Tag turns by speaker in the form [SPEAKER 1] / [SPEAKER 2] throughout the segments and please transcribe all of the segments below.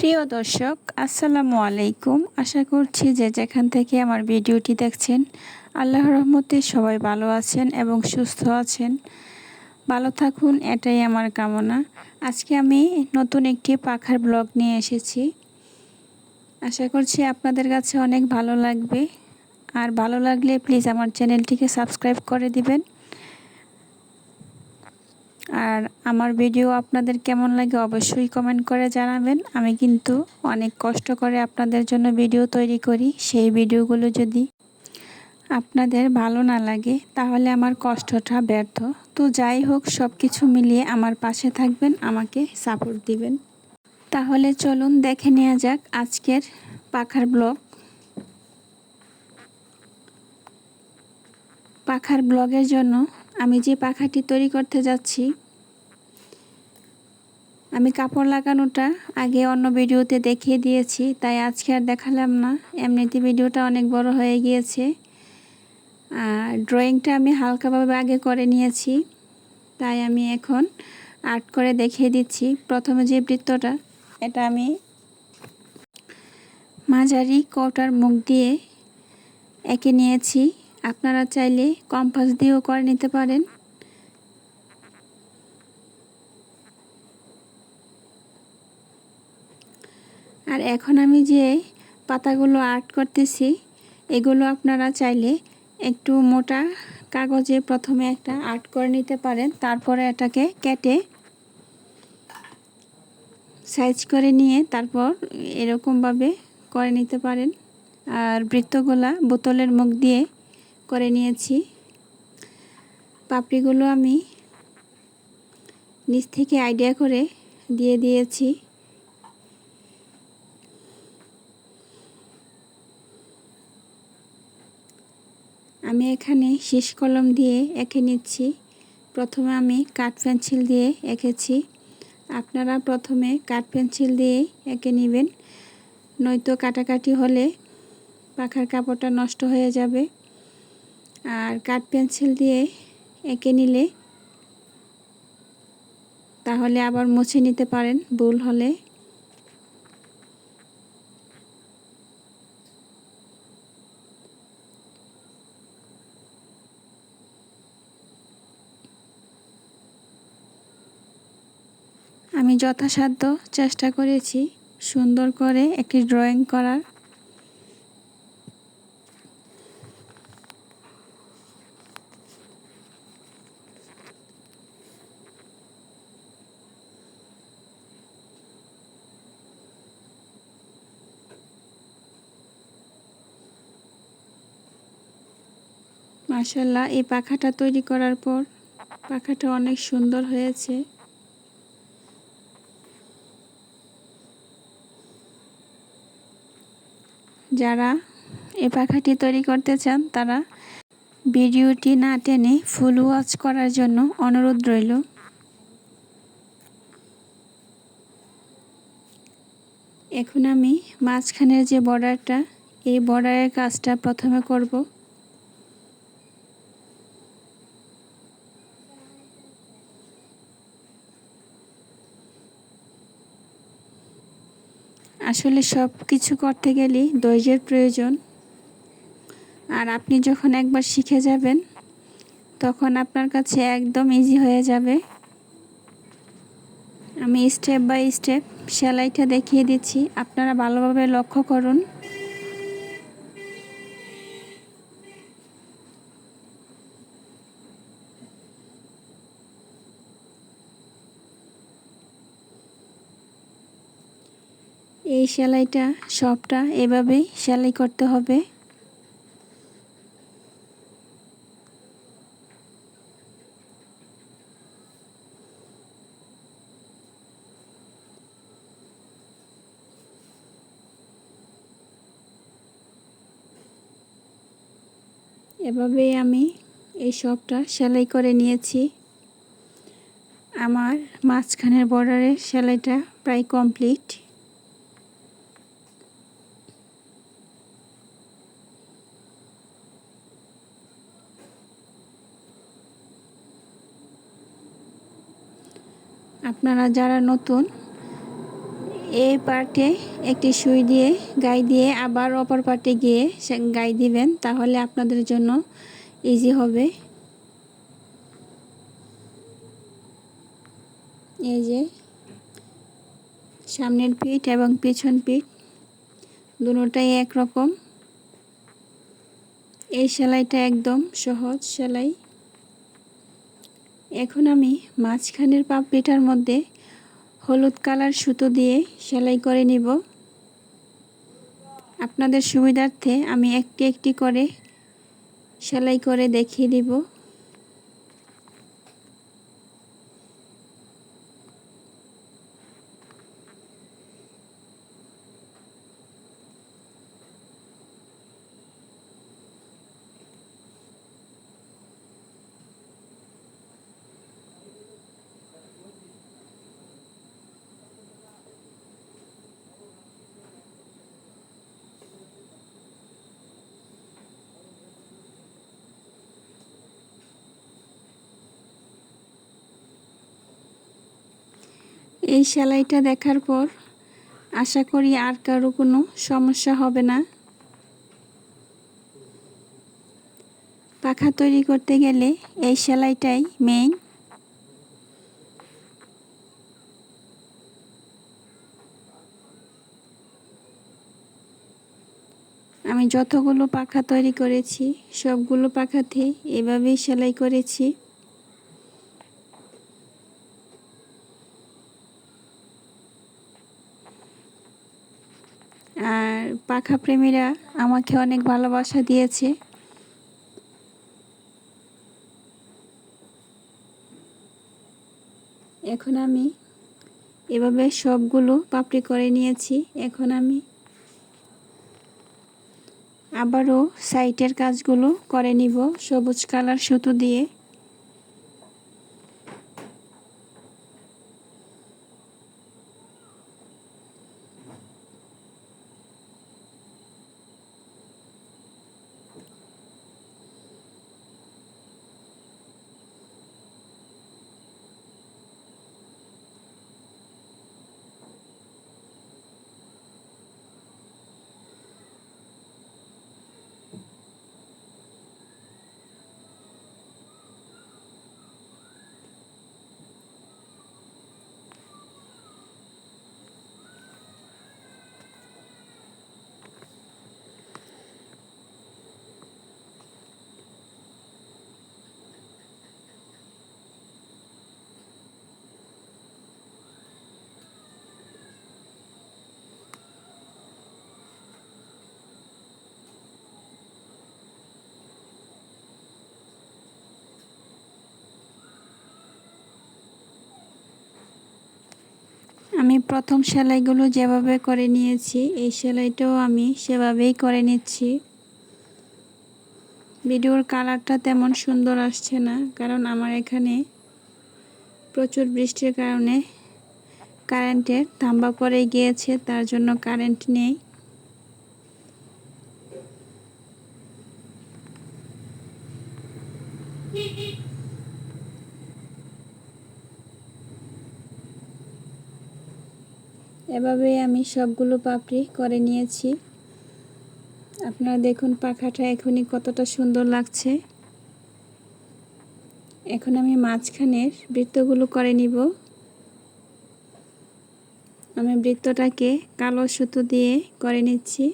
[SPEAKER 1] প্রিয় দর্শক, আসসালামু আলাইকুম। আশা করছি যে যেখান থেকে আমার ভিডিওটি দেখছেন আল্লাহর রহমতে সবাই ভালো আছেন এবং সুস্থ আছেন। ভালো থাকুন, এটাই আমার কামনা। আজকে আমি নতুন একটি পাখার ব্লগ নিয়ে এসেছি। আশা করছি আপনাদের কাছে অনেক ভালো লাগবে। আর ভালো লাগলে প্লিজ আমার চ্যানেলটিকে সাবস্ক্রাইব করে দিবেন। আর আমার ভিডিও আপনাদের কেমন লাগে অবশ্যই কমেন্ট করে জানাবেন। আমি কিন্তু অনেক কষ্ট করে আপনাদের জন্য ভিডিও তৈরি করি। সেই ভিডিওগুলো যদি আপনাদের ভালো না লাগে তাহলে আমার কষ্টটা ব্যর্থ। তো যাই হোক, সব কিছু মিলিয়ে আমার পাশে থাকবেন, আমাকে সাপোর্ট দিবেন। তাহলে চলুন দেখে নেওয়া যাক আজকের পাখার ব্লগ। পাখার ব্লগের জন্য আমি যে পাখাটি তৈরি করতে যাচ্ছি, আমি কাপড় লাগানোটা আগে অন্য ভিডিওতে দেখিয়ে দিয়েছি, তাই আজকে আর দেখালাম না। এমনিতে ভিডিওটা অনেক বড় হয়ে গিয়েছে। আর ড্রয়িংটা আমি হালকাভাবে আগে করে নিয়েছি, তাই আমি এখন আর্ট করে দেখিয়ে দিচ্ছি। প্রথমে যে বৃত্তটা, এটা আমি মাঝারি কৌটার মুখ দিয়ে এঁকে নিয়েছি। আপনারা চাইলে কম্পাস দিয়েও করে নিতে পারেন। আর এখন আমি যে পাতাগুলো আর্ট করতেছি, এগুলো আপনারা চাইলে একটু মোটা কাগজে প্রথমে একটা আর্ট করে নিতে পারেন, তারপরে এটাকে কেটে সাইজ করে নিয়ে তারপর এরকমভাবে করে নিতে পারেন। আর বৃত্তগুলা বোতলের মুখ দিয়ে করে নিয়েছি। পাপড়িগুলো আমি নিচ থেকে আইডিয়া করে দিয়ে দিয়েছি। আমি এখানে শীষ কলম দিয়ে এঁকে নিচ্ছি। প্রথমে আমি কাঠ পেন্সিল দিয়ে এঁকেছি। আপনারা প্রথমে কাঠ পেন্সিল দিয়ে এঁকে নেবেন, নয়তো কাটাকাটি হলে পাখার কাপড়টা নষ্ট হয়ে যাবে। আর কাঠ পেন্সিল দিয়ে এঁকে নিলে তাহলে আবার মুছে নিতে পারেন ভুল হলে। আমি যথাসাধ্য চেষ্টা করেছি সুন্দর করে একটি ড্রয়িং করার। মাশাআল্লাহ, এই পাখাটা তৈরি করার পর পাখাটা অনেক সুন্দর হয়েছে। যারা এই পাখাটি তৈরি করতে চান তারা ভিডিওটি না টেনে ফুল ওয়াচ করার জন্য অনুরোধ রইল। এখন আমি মাঝখানের যে বর্ডারটা, এই বর্ডারের কাজটা প্রথমে করব। আসলে সব কিছু করতে গেলেই ধৈর্যের প্রয়োজন। আর আপনি যখন একবার শিখে যাবেন তখন আপনার কাছে একদম ইজি হয়ে যাবে। আমি স্টেপ বাই স্টেপ সেলাইটা দেখিয়ে দিচ্ছি, আপনারা ভালোভাবে লক্ষ্য করুন। এই সেলাইটা সবটা এভাবেই সেলাই করতে হবে। এভাবেই আমি এই সবটা সেলাই করে নিয়েছি। আমার মাঝখানের বর্ডারের সেলাইটা প্রায় কমপ্লিট। আপনারা যারা নতুন এই পার্টে একটি সুই দিয়ে গায়ে দিয়ে আবার অপর পার্টে গিয়ে গায়ে দিবেন, তাহলে আপনাদের জন্য ইজি হবে। এই যে সামনের পিঠ এবং পিছন পিঠ দুটোটাই একরকম। এই সেলাইটা একদম সহজ সেলাই। এখন আমি মাঝখানের পাপড়িটার মধ্যে হলুদ কালার সুতো দিয়ে সেলাই করে নিব। আপনাদের সুবিধার্থে আমি একটি একটি করে সেলাই করে দেখিয়ে দিব। এই সেলাইটা দেখার পর আশা করি আর কারো কোনো সমস্যা হবে না। পাখা তৈরি করতে গেলে এই সেলাইটাই মেইন। আমি যতগুলো পাখা তৈরি করেছি সবগুলো পাখাতেই এভাবেই সেলাই করেছি। আর পাখা প্রেমীরা আমাকে অনেক ভালোবাসা দিয়েছে। এখন আমি এভাবে সবগুলো পাপড়ি করে নিয়েছি। এখন আমি আবারও সাইডের কাজগুলো করে নিব সবুজ কালার সুতো দিয়ে। আমি প্রথম সেলাইগুলো যেভাবে করে নিয়েছি এই সেলাইটাও আমি সেভাবেই করে নিচ্ছি। ভিডিওর কালারটা তেমন সুন্দর আসছে না, কারণ আমার এখানে প্রচুর বৃষ্টির কারণে কারেন্টের থাম্বা পড়ে গিয়েছে, তার জন্য কারেন্ট নেই। এভাবেই আমি সবগুলো পাপড়ি করে নিয়েছি। আপনারা দেখুন পাখাটা এখনই কতটা সুন্দর লাগছে। এখন আমি মাঝখানের বৃত্তগুলো করে নিব। আমি বৃত্তটাকে কালো সুতো দিয়ে করে নিচ্ছি।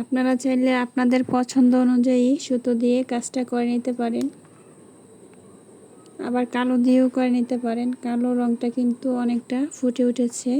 [SPEAKER 1] আপনারা চাইলে আপনাদের পছন্দ অনুযায়ী সুতো দিয়ে কাজটা করে নিতে পারেন, আবার কালো দিয়েও করে নিতে পারেন। কালো রংটা কিন্তু অনেকটা ফুটে উঠেছে।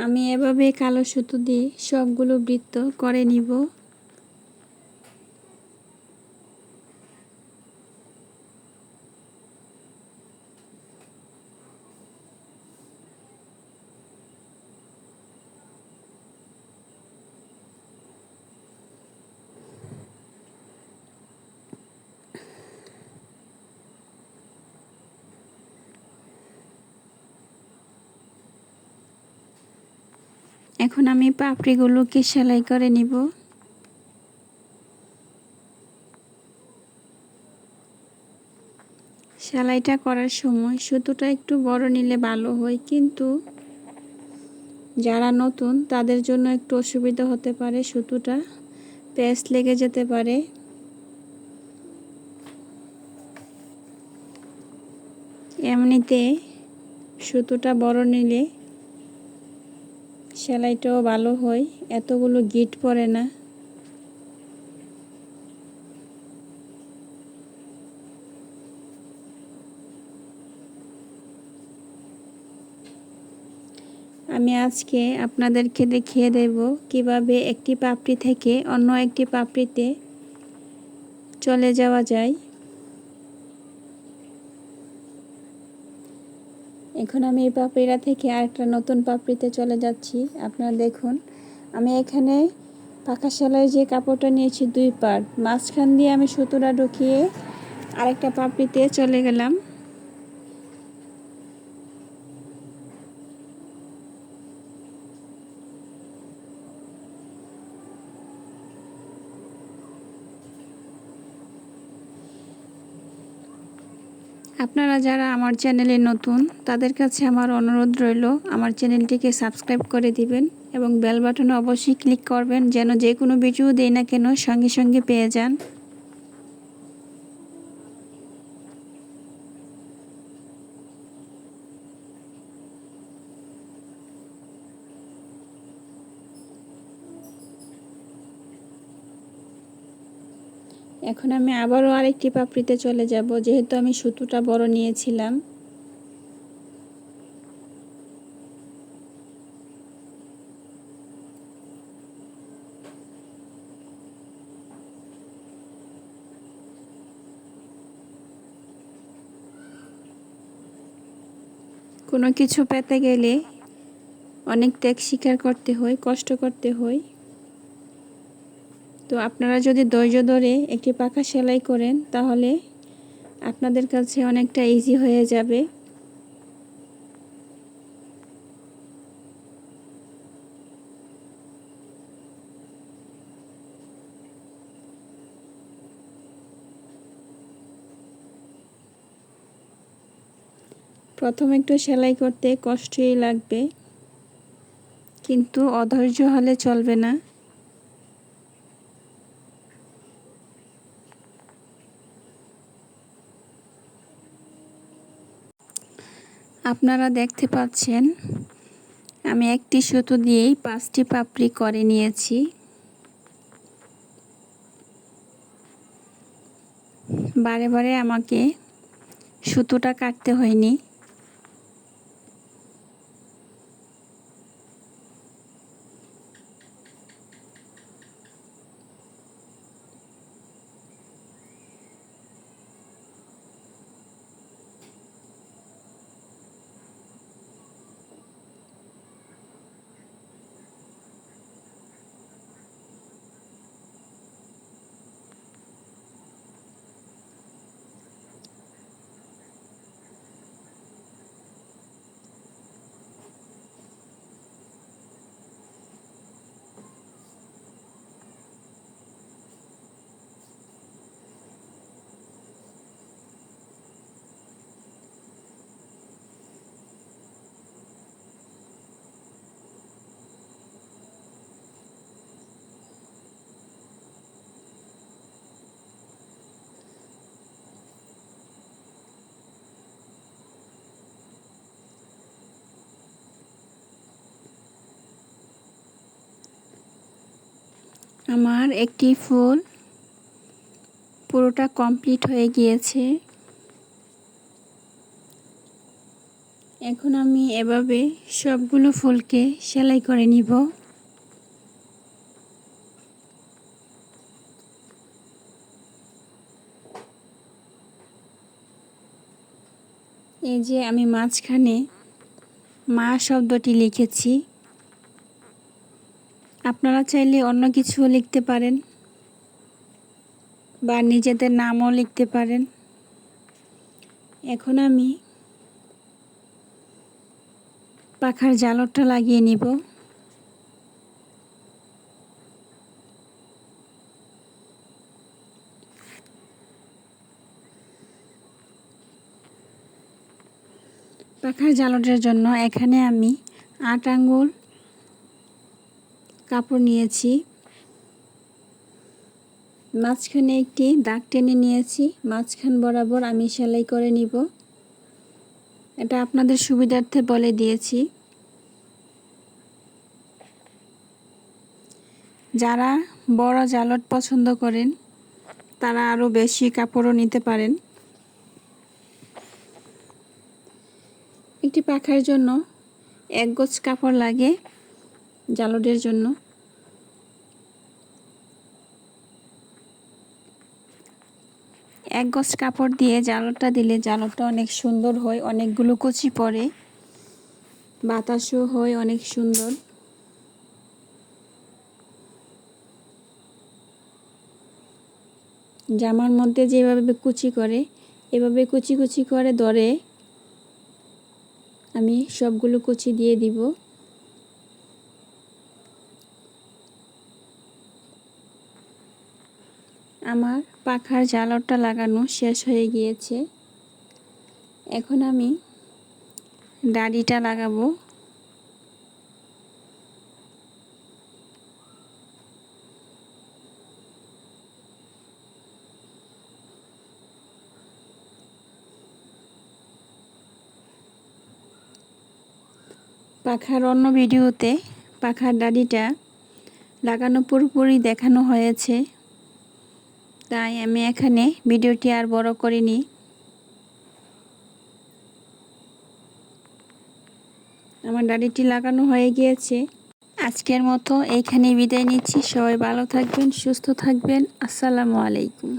[SPEAKER 1] আমি এভাবে কালো সুতো দিয়ে সবগুলো বৃত্ত করে নিব। এখন আমি পাপড়িগুলোকে সেলাই করে নিব। সেলাইটা করার সময় সুতোটা একটু বড় নিলে ভালো হয়, কিন্তু যারা নতুন তাদের জন্য একটু অসুবিধা হতে পারে, সুতোটা প্যাচ লেগে যেতে পারে। এমনিতে সুতোটা বড় নিলে সেলাইটাও ভালো হয়, এতগুলো গিট পড়ে না। আমি আজকে আপনাদেরকে দেখিয়ে দেব কিভাবে একটি পাপড়ি থেকে অন্য একটি পাপড়িতে চলে যাওয়া যায়। এখন আমি এই পাপড়িটা থেকে আরেকটা নতুন পাপড়িতে চলে যাচ্ছি। আপনারা দেখুন, আমি এখানে পাকা সেলাই যে কাপড়টা নিয়েছি 2 পার্ট, মাঝখান দিয়ে আমি সুতোটা ঢুকিয়ে আরেকটা পাপড়িতে চলে গেলাম। আপনারা যারা আমার চ্যানেলে নতুন তাদের কাছে আমার অনুরোধ রইল, আমার চ্যানেলটিকে সাবস্ক্রাইব করে দিবেন এবং বেল বাটনে অবশ্যই ক্লিক করবেন, যেন যে কোনো ভিডিও দেই না কেন সঙ্গে সঙ্গে পেয়ে যান। এখন আমি আবারও আরেকটি পাপড়িতে চলে যাব, যেহেতু আমি সুতোটা বড় নিয়েছিলাম। কোনো কিছু পেতে গেলে অনেক ত্যাগ স্বীকার করতে হয়, কষ্ট করতে হয়। তো আপনারা যদি ধৈর্য ধরে একটি পাকা সেলাই করেন তাহলে আপনাদের কাছে অনেকটা ইজি হয়ে যাবে। প্রথম একটু সেলাই করতে কষ্টই লাগবে, কিন্তু অধৈর্য হলে চলবে না। আপনারা দেখতে পাচ্ছেন আমি একটি সুতো দিয়েই 5টি পাপড়ি করে নিয়েছি। বারে বারে আমাকে সুতোটা কাটতে হয়নি। আমার একটি ফুল পুরোটা কমপ্লিট হয়ে গিয়েছে। এখন আমি এভাবে সবগুলো ফুলকে সেলাই করে নিব। এই যে আমি মাঝখানে মা শব্দটি লিখেছি, আপনারা চাইলে অন্য কিছুও লিখতে পারেন বা নিজেদের নামও লিখতে পারেন। এখন আমি পাখার ঝালরটা লাগিয়ে নিব। পাখার ঝালরের জন্য এখানে আমি 8 আঙ্গুল কাপড় নিয়েছি, মাঝখানে একটি দাগ টেনে নিয়েছি, মাঝখান বরাবর আমি সেলাই করে নিব। এটা আপনাদের সুবিধার্থে বলে দিয়েছি। যারা বড় ঝালর পছন্দ করেন তারা আরও বেশি কাপড়ও নিতে পারেন। একটি পাখার জন্য 1 গজ কাপড় লাগে ঝালরের জন্য। এক গজ কাপড় দিয়ে ঝালরটা দিলে ঝালরটা অনেক সুন্দর হয়, অনেকগুলো কুচি পড়ে, বাতাসও হয় অনেক সুন্দর। জামার মধ্যে যেভাবে কুচি করে এভাবে কুচি কুচি করে ধরে আমি সবগুলো কুচি দিয়ে দিব। আমার পাখার ঝালরটা লাগানো শেষ হয়ে গিয়েছে। এখন আমি ডাঁড়িটা লাগাবো। পাখার অন্য ভিডিওতে পাখার ডাঁড়িটা লাগানো পুরোপুরি দেখানো হয়েছে, তাই আমি এখানে ভিডিওটি আর বড় করিনি। আমার ডাঁড়িটি লাগানো হয়ে গিয়েছে। আজকের মতো এইখানেই বিদায় নিচ্ছি। সবাই ভালো থাকবেন, সুস্থ থাকবেন। আসসালামু আলাইকুম।